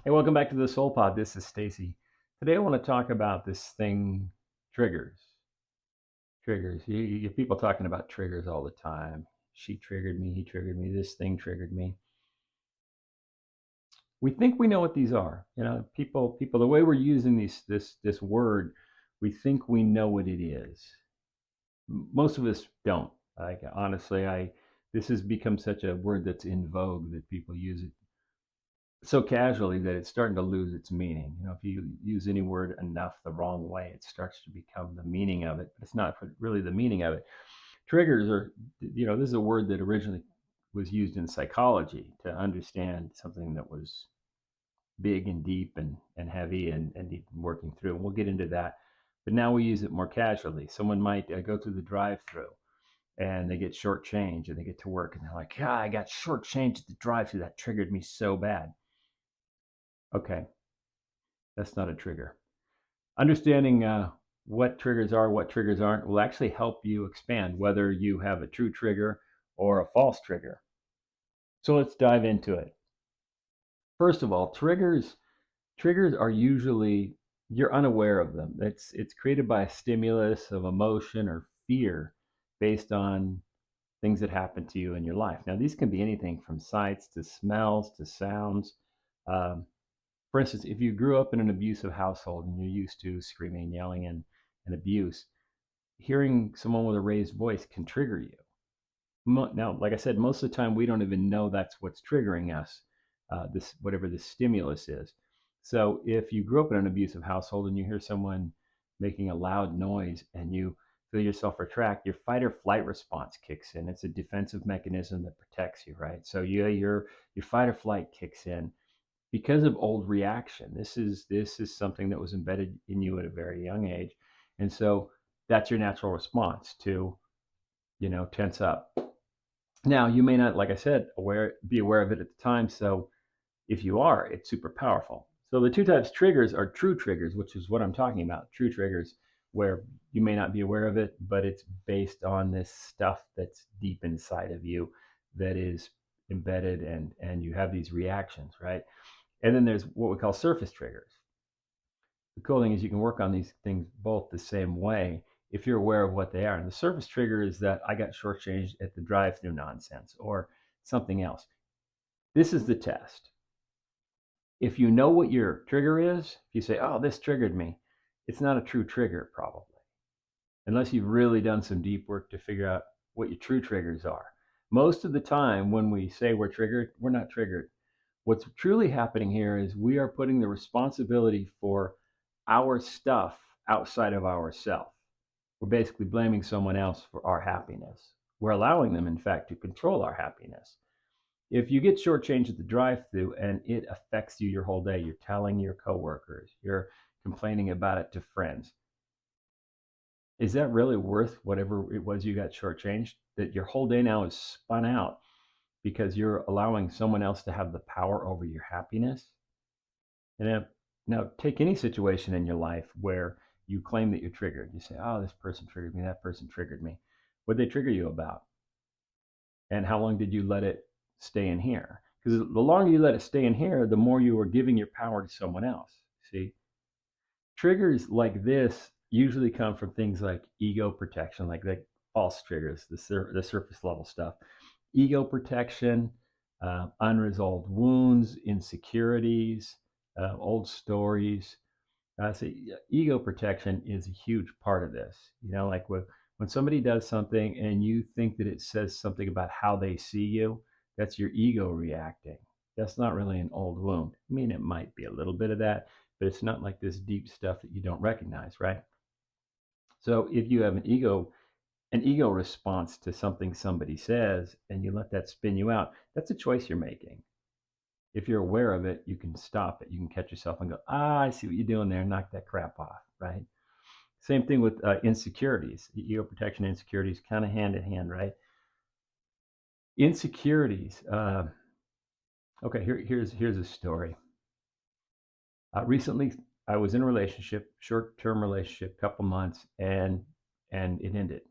Hey, welcome back to the Soul Pod. This is Stacy. Today I want to talk about this thing, triggers. Triggers. You get people talking about triggers all the time. She triggered me, he triggered me, this thing triggered me. We think we know what these are. People the way we're using this word, we think we know what it is. Most of us don't. Like honestly, I this has become such a word that's in vogue that people use it so casually that it's starting to lose its meaning. If you use any word enough the wrong way, it starts to become the meaning of it, but it's not really the meaning of it. Triggers are, this is a word that originally was used in psychology to understand something that was big and deep and heavy and working through. And we'll get into that. But now we use it more casually. Someone might go through the drive through and they get short change and they get to work and they're like, yeah, I got short change at the drive through. That triggered me so bad. Okay, that's not a trigger. Understanding what triggers are, what triggers aren't, will actually help you expand whether you have a true trigger or a false trigger. So let's dive into it. First of all, triggers are usually you're unaware of them. It's created by a stimulus of emotion or fear based on things that happen to you in your life. Now, these can be anything from sights to smells to sounds. Um, For instance, if you grew up in an abusive household and you're used to screaming, yelling, and abuse, hearing someone with a raised voice can trigger you. Now, like I said, most of the time we don't even know that's what's triggering us, this whatever this stimulus is. So if you grew up in an abusive household and you hear someone making a loud noise and you feel yourself retract, your fight or flight response kicks in. It's a defensive mechanism that protects you, right? So your fight or flight kicks in because of old reaction. This is something that was embedded in you at a very young age, and so that's your natural response to tense up. Now you may not, like I said, be aware of it at the time. So if you are, it's super powerful. So the two types of triggers are true triggers, which is what I'm talking about. True triggers where you may not be aware of it, but it's based on this stuff that's deep inside of you that is embedded and you have these reactions, right? And then there's what we call surface triggers. The cool thing is you can work on these things both the same way if you're aware of what they are. And the surface trigger is that I got shortchanged at the drive-through nonsense or something else. This is the test. If you know what your trigger is, if you say, "Oh, this triggered me," it's not a true trigger probably, unless you've really done some deep work to figure out what your true triggers are. Most of the time, when we say we're triggered, we're not triggered. What's truly happening here is we are putting the responsibility for our stuff outside of ourself. We're basically blaming someone else for our happiness. We're allowing them, in fact, to control our happiness. If you get shortchanged at the drive-through and it affects you your whole day, you're telling your coworkers, you're complaining about it to friends. Is that really worth whatever it was you got shortchanged? That your whole day now is spun out because you're allowing someone else to have the power over your happiness? And now take any situation in your life where you claim that you're triggered. You say, "Oh, this person triggered me. That person triggered me." What did they trigger you about? And how long did you let it stay in here? Because the longer you let it stay in here, the more you are giving your power to someone else. See, triggers like this usually come from things like ego protection, like false triggers, the surface level stuff, ego protection, unresolved wounds, insecurities, old stories. So ego protection is a huge part of this. Like when somebody does something and you think that it says something about how they see you, that's your ego reacting. That's not really an old wound. I mean, it might be a little bit of that, but it's not like this deep stuff that you don't recognize, right? So if you have an ego response to something somebody says and you let that spin you out, that's a choice you're making. If you're aware of it, you can stop it. You can catch yourself and go, I see what you're doing there. Knock that crap off, right? Same thing with insecurities. Ego protection and insecurities kind of hand in hand, right? Insecurities. Okay, here's a story. Recently, I was in a relationship, short-term relationship, couple months, and it ended. It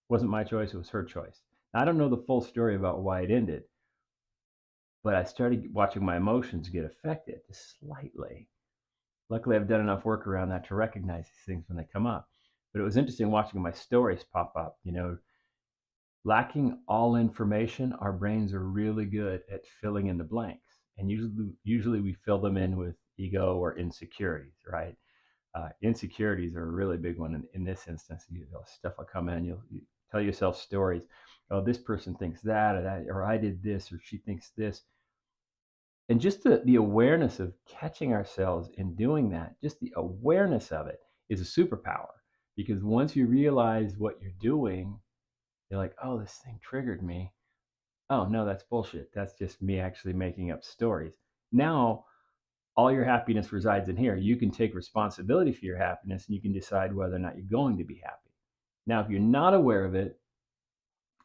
wasn't my choice; it was her choice. Now, I don't know the full story about why it ended, but I started watching my emotions get affected just slightly. Luckily, I've done enough work around that to recognize these things when they come up. But it was interesting watching my stories pop up. Lacking all information, our brains are really good at filling in the blanks. And usually we fill them in with ego or insecurities, right? Insecurities are a really big one in this instance. Stuff will come in, you tell yourself stories. Oh, this person thinks that, or I did this, or she thinks this. And just the awareness of catching ourselves in doing that, just the awareness of it is a superpower. Because once you realize what you're doing, you're like, oh, this thing triggered me. Oh, no, that's bullshit. That's just me actually making up stories. Now, all your happiness resides in here. You can take responsibility for your happiness and you can decide whether or not you're going to be happy. Now, if you're not aware of it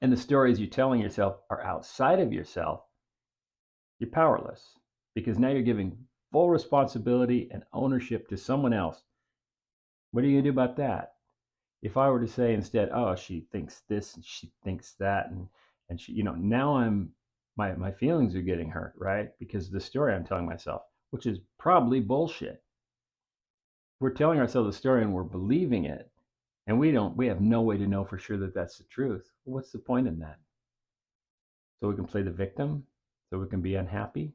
and the stories you're telling yourself are outside of yourself, you're powerless because now you're giving full responsibility and ownership to someone else. What are you going to do about that? If I were to say instead, oh, she thinks this and she thinks that, and she, now my feelings are getting hurt, right? Because of the story I'm telling myself, which is probably bullshit. We're telling ourselves a story and we're believing it, and we have no way to know for sure that that's the truth. Well, what's the point in that? So we can play the victim, so we can be unhappy.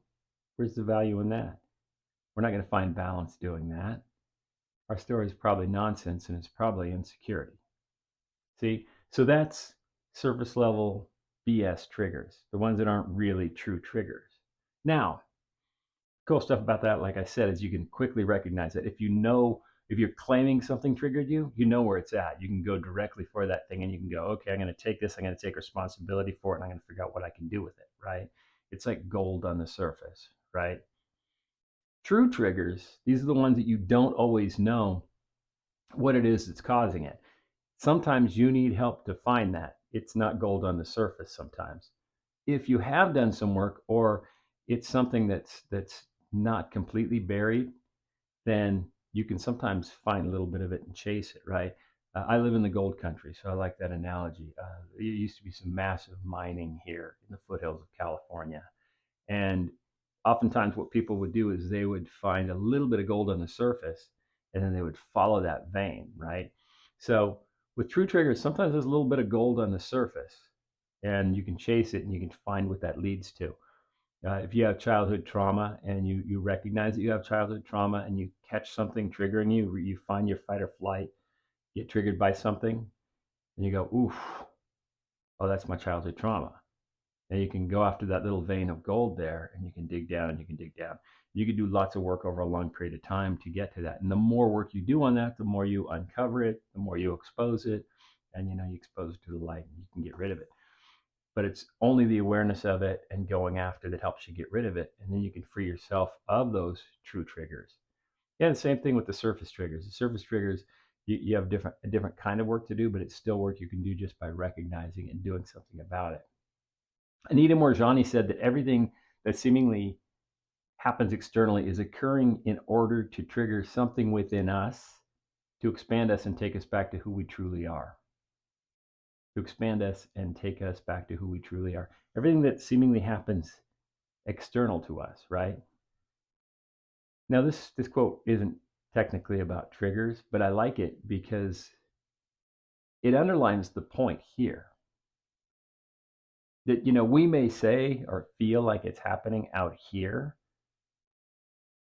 Where's the value in that? We're not going to find balance doing that. Our story is probably nonsense and it's probably insecurity. See, so that's surface level BS triggers, the ones that aren't really true triggers. Now, cool stuff about that, like I said, is you can quickly recognize it. If you're claiming something triggered you, you know where it's at. You can go directly for that thing and you can go, okay, I'm going to take this, I'm going to take responsibility for it, and I'm going to figure out what I can do with it, right? It's like gold on the surface, right? True triggers, these are the ones that you don't always know what it is that's causing it. Sometimes you need help to find that. It's not gold on the surface sometimes. If you have done some work or it's something that's not completely buried, then you can sometimes find a little bit of it and chase it, right? I live in the gold country, so I like that analogy. There used to be some massive mining here in the foothills of California. And oftentimes, what people would do is they would find a little bit of gold on the surface and then they would follow that vein, right? So, with true triggers, sometimes there's a little bit of gold on the surface and you can chase it and you can find what that leads to. If you have childhood trauma and you recognize that you have childhood trauma and you catch something triggering you, you find your fight or flight, get triggered by something, and you go, oof, oh, that's my childhood trauma. And you can go after that little vein of gold there and you can dig down and you can dig down. You can do lots of work over a long period of time to get to that. And the more work you do on that, the more you uncover it, the more you expose it, and you expose it to the light and you can get rid of it. But it's only the awareness of it and going after that helps you get rid of it. And then you can free yourself of those true triggers. Yeah, the same thing with the surface triggers. The surface triggers, you have a different kind of work to do, but it's still work you can do just by recognizing and doing something about it. Anita Moorjani said that everything that seemingly happens externally is occurring in order to trigger something within us to expand us and take us back to who we truly are. To expand us and take us back to who we truly are. Everything that seemingly happens external to us, right? Now, this quote isn't technically about triggers, but I like it because it underlines the point here that, we may say or feel like it's happening out here,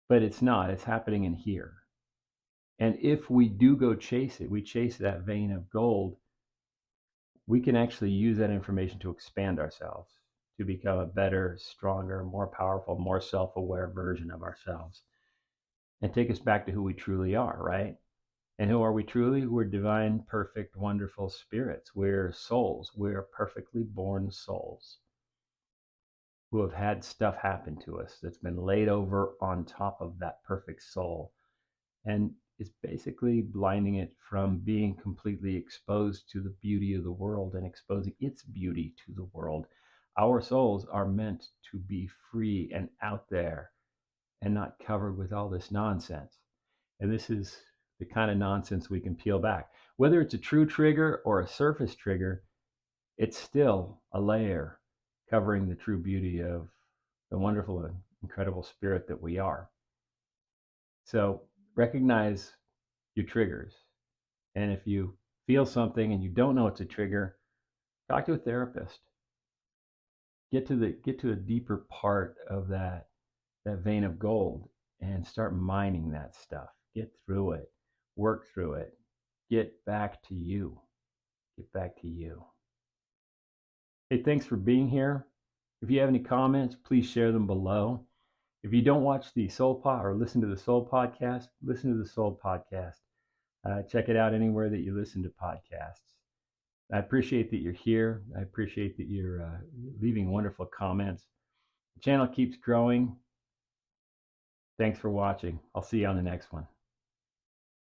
but it's not. It's happening in here. And if we do go chase it, we chase that vein of gold, we can actually use that information to expand ourselves, to become a better, stronger, more powerful, more self-aware version of ourselves and take us back to who we truly are, right? And who are we truly? We're divine, perfect, wonderful spirits. We're souls. We're perfectly born souls who have had stuff happen to us that's been laid over on top of that perfect soul. And it's basically blinding it from being completely exposed to the beauty of the world and exposing its beauty to the world. Our souls are meant to be free and out there and not covered with all this nonsense. And this is the kind of nonsense we can peel back. Whether it's a true trigger or a surface trigger, it's still a layer covering the true beauty of the wonderful and incredible spirit that we are. So recognize your triggers. And if you feel something and you don't know it's a trigger, talk to a therapist. Get to a deeper part of that vein of gold and start mining that stuff. Get through it, work through it, get back to you. Get back to you. Hey, thanks for being here. If you have any comments, please share them below. If you don't watch the Soul Pod or listen to the Soul Podcast, listen to the Soul Podcast. Check it out anywhere that you listen to podcasts. I appreciate that you're here. I appreciate that you're leaving wonderful comments. The channel keeps growing. Thanks for watching. I'll see you on the next one.